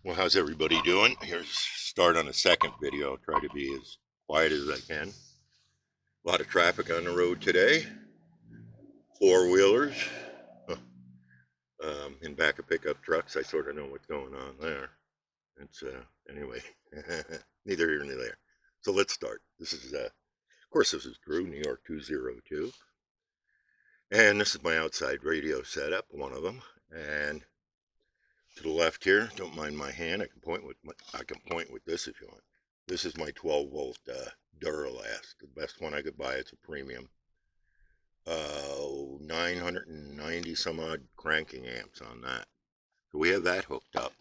Well, how's everybody doing? Here's start on a second video. I'll try to be as quiet as I can. A lot of traffic on the road today. Four-wheelers in back of pickup trucks. I sort of know what's going on there. It's anyway, neither here nor there. So let's start. This is, of course, this is Drew, New York 202, and this is my outside radio setup, one of them. And to the left here, don't mind my hand. I can point with this if you want. This is my 12 volt Duralast, the best one I could buy. It's a premium. 990 some odd cranking amps on that. So we have that hooked up.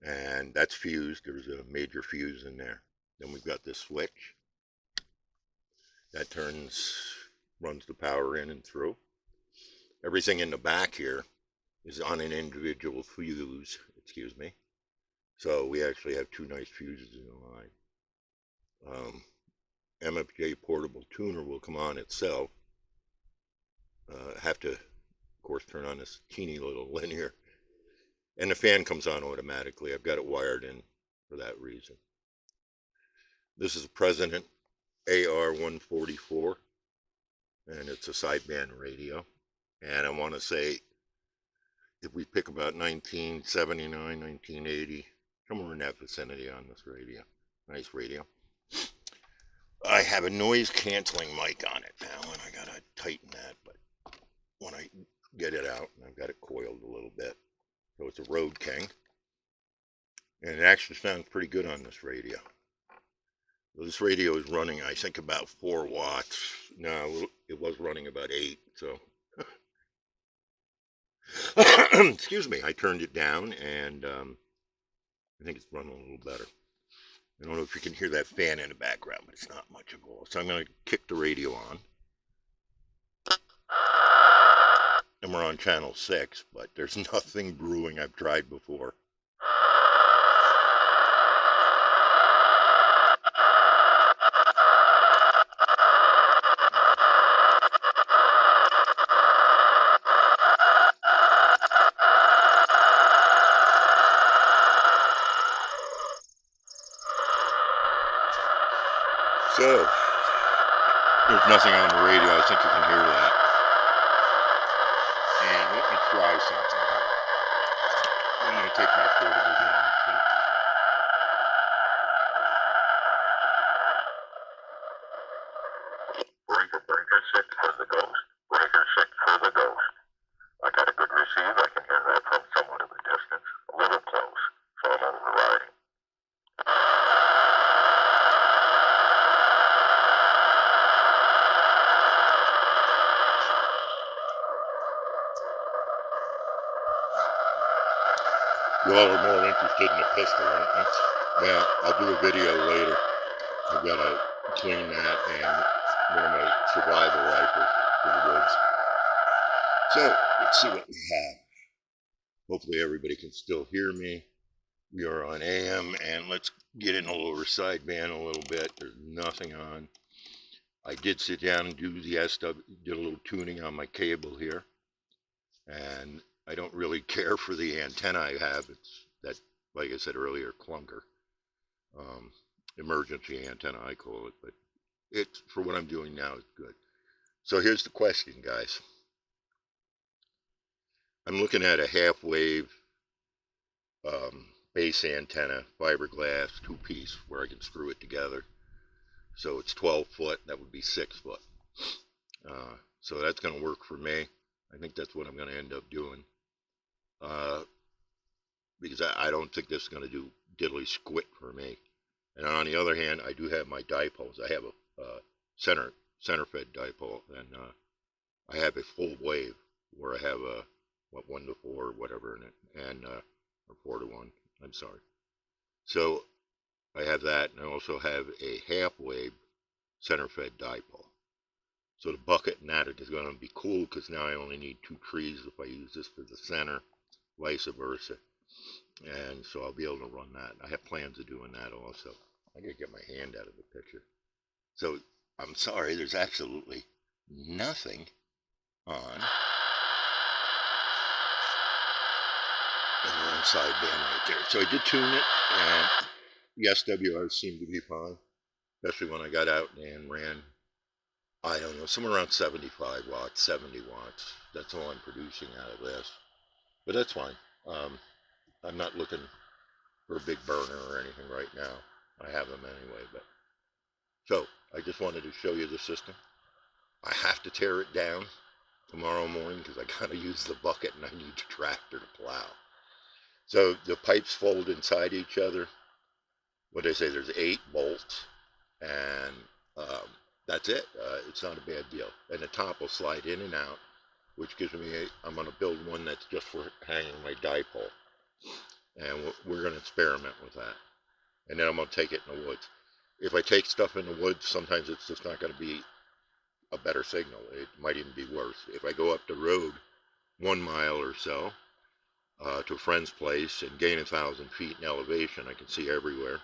And that's fused. There's a major fuse in there. Then we've got this switch. That runs the power in and through. Everything in the back here is on an individual fuse, excuse me. So we actually have two nice fuses in the line. MFJ portable tuner will come on itself. Have to, of course, turn on this teeny little linear. And the fan comes on automatically. I've got it wired in for that reason. This is a President AR-144, and it's a sideband radio. And I want to say, if we pick about 1979, 1980, somewhere in that vicinity on this radio. Nice radio. I have a noise canceling mic on it now, and I gotta tighten that, but when I get it out, I've got it coiled a little bit. So it's a Road King, and it actually sounds pretty good on this radio. So this radio is running, I think, about 4 watts. No, it was running about 8, so. Excuse me, I turned it down, and I think it's running a little better. I don't know if you can hear that fan in the background, but it's not much of all. So I'm going to kick the radio on. And we're on channel 6, but there's nothing brewing I've tried before. So, there's nothing on the radio. I think you can hear that. And let me try something. I'm going to take my portable down. Breaker 6 for the ghost. Breaker 6 for the ghost. I got a good receive. I can hear that from somewhat of a distance. A little close. So I'm overriding. You all are more interested in the pistol, aren't you? Well, I'll do a video later. I've got to clean that and one of my survival rifles for the woods. So, let's see what we have. Hopefully everybody can still hear me. We are on AM, and let's get in the lower sideband a little bit. There's nothing on. I did sit down and do the SW, did a little tuning on my cable here. And I don't really care for the antenna I have. It's that, like I said earlier, clunker. Emergency antenna, I call it. But it's, for what I'm doing now, it's good. So here's the question, guys. I'm looking at a half-wave base antenna, fiberglass, 2-piece, where I can screw it together. So it's 12 foot. That would be 6 foot. So that's going to work for me. I think that's what I'm going to end up doing. Because I don't think this is going to do diddly squat for me. And on the other hand, I do have my dipoles. I have a center fed dipole, and I have a full wave where I have a 1 to 4, whatever in it, and or 4 to 1. I'm sorry. So I have that, and I also have a half wave center fed dipole. So the bucket and that is going to be cool because now I only need 2 trees if I use this for the center, vice versa. And so I'll be able to run that. I have plans of doing that also. I gotta get my hand out of the picture. So I'm sorry, there's absolutely nothing on. and the wrong side band right there. So I did tune it, and the SWRs seemed to be fine, especially when I got out and ran, I don't know, somewhere around 75 watts, 70 watts. That's all I'm producing out of this. But that's fine. Um, I'm not looking for a big burner or anything right now. I have them anyway. But so I just wanted to show you the system. I have to tear it down tomorrow morning because I got to use the bucket and I need the tractor to plow. So the pipes fold inside each other. What they say, there's 8 bolts, and um, that's it. It's not a bad deal. And the top will slide in and out, which gives me, I'm going to build one that's just for hanging my dipole. And we're going to experiment with that. And then I'm going to take it in the woods. If I take stuff in the woods, sometimes it's just not going to be a better signal. It might even be worse. If I go up the road 1 mile or so to a friend's place and gain 1,000 feet in elevation, I can see everywhere.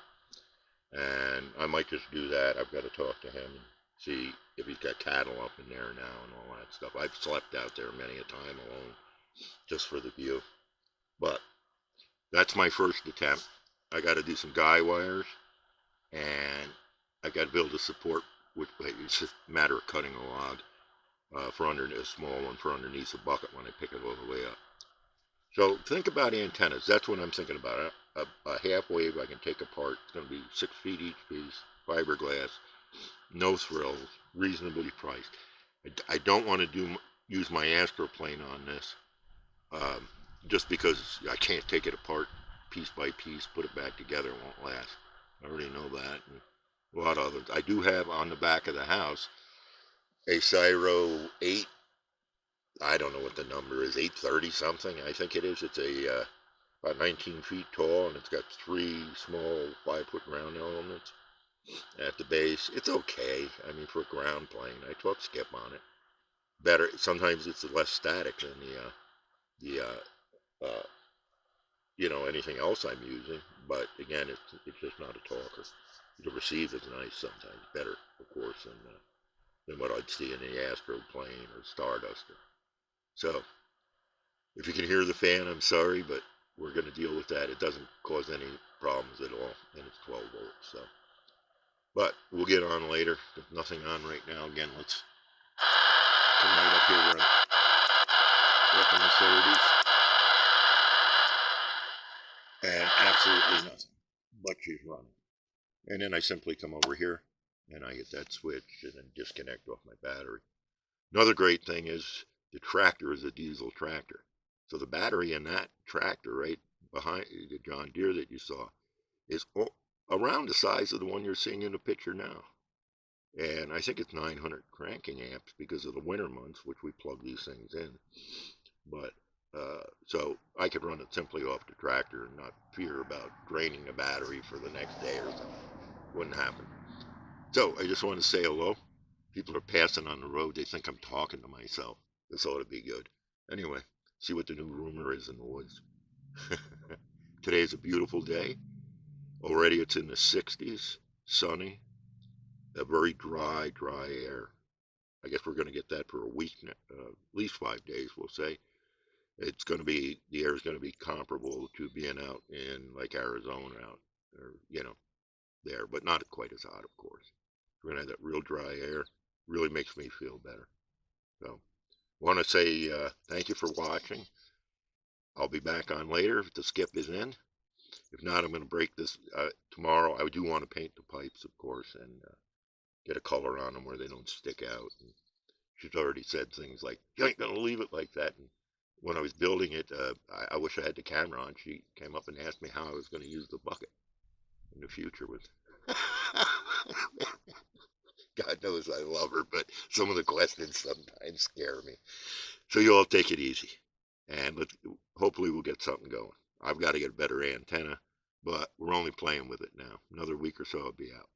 And I might just do that. I've got to talk to him and see if he's got cattle up in there now and all that stuff. I've slept out there many a time alone just for the view. But that's my first attempt. I got to do some guy wires, and I got to build a support. It's just a matter of cutting a log for under a small one for underneath the bucket when I pick it all the way up. So think about antennas. That's what I'm thinking about. A half wave I can take apart. It's going to be 6 feet each piece, fiberglass, no frills, reasonably priced. I don't want to use my Astroplane on this, just because I can't take it apart piece by piece, put it back together, it won't last. I already know that. And a lot of others. I do have on the back of the house a Cyro 8. I don't know what the number is, 830 something, I think it is. It's about 19 feet tall, and it's got 3 small 5-foot ground elements at the base. It's okay. I mean, for a ground plane, I talk Skip on it. Better. Sometimes it's less static than anything else I'm using. But again, it's just not a talker. The receive is nice sometimes, better, of course, than what I'd see in the Astroplane or Starduster. So, if you can hear the fan, I'm sorry, but we're going to deal with that. It doesn't cause any problems at all, and it's 12 volts. So, but we'll get on later. There's nothing on right now. Again, let's come right up here. We're up in the 30s, and absolutely nothing. But she's running. And then I simply come over here, and I hit that switch, and then disconnect off my battery. Another great thing is the tractor is a diesel tractor. So the battery in that tractor right behind the John Deere that you saw is around the size of the one you're seeing in the picture now. And I think it's 900 cranking amps because of the winter months, which we plug these things in. But so I could run it simply off the tractor and not fear about draining the battery for the next day or something. Wouldn't happen. So I just want to say hello. People are passing on the road. They think I'm talking to myself. This ought to be good. Anyway, see what the new rumor is in the woods. Today is a beautiful day. Already it's in the 60s, sunny, a very dry air. I guess we're going to get that for a week, at least 5 days, we'll say. It's going to be, the air is going to be comparable to being out in like Arizona out, or, there, but not quite as hot, of course. We're going to have that real dry air. Really makes me feel better. So, want to say thank you for watching. I'll be back on later if the Skip is in. If not, I'm going to break this tomorrow. I do want to paint the pipes, of course, and get a color on them where they don't stick out. And she's already said things like, you ain't going to leave it like that. And when I was building it, I wish I had the camera on. She came up and asked me how I was going to use the bucket in the future with. God knows I love her, but some of the questions sometimes scare me. So you all take it easy, and hopefully we'll get something going. I've got to get a better antenna, but we're only playing with it now. Another week or so I'll be out.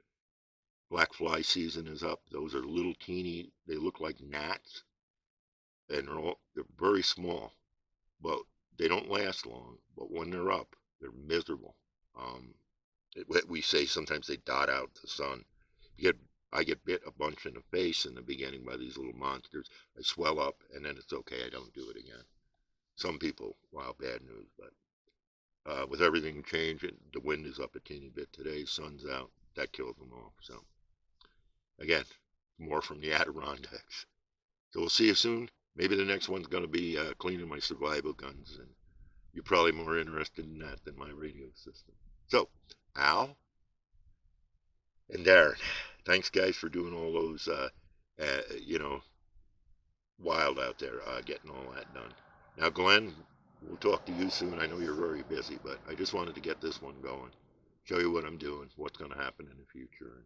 Black fly season is up. Those are little teeny, they look like gnats, and they're very small, but they don't last long. But when they're up, they're miserable. We say sometimes they dot out the sun. I get bit a bunch in the face in the beginning by these little monsters. I swell up, and then it's okay. I don't do it again. Some people, wow, bad news, but with everything changing, the wind is up a teeny bit today, sun's out, that kills them off. So, again, more from the Adirondacks. So we'll see you soon. Maybe the next one's going to be cleaning my survival guns, and you're probably more interested in that than my radio system. So, Al and Darren, thanks guys for doing all those, you know, wild out there, getting all that done. Now, Glenn, we'll talk to you soon. I know you're very busy, but I just wanted to get this one going, show you what I'm doing, what's going to happen in the future, and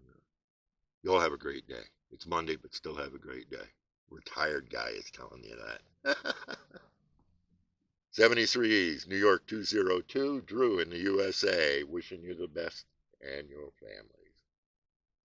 you all have a great day. It's Monday, but still have a great day. Retired guy is telling you that. 73's New York 202, Drew in the USA, wishing you the best and your family.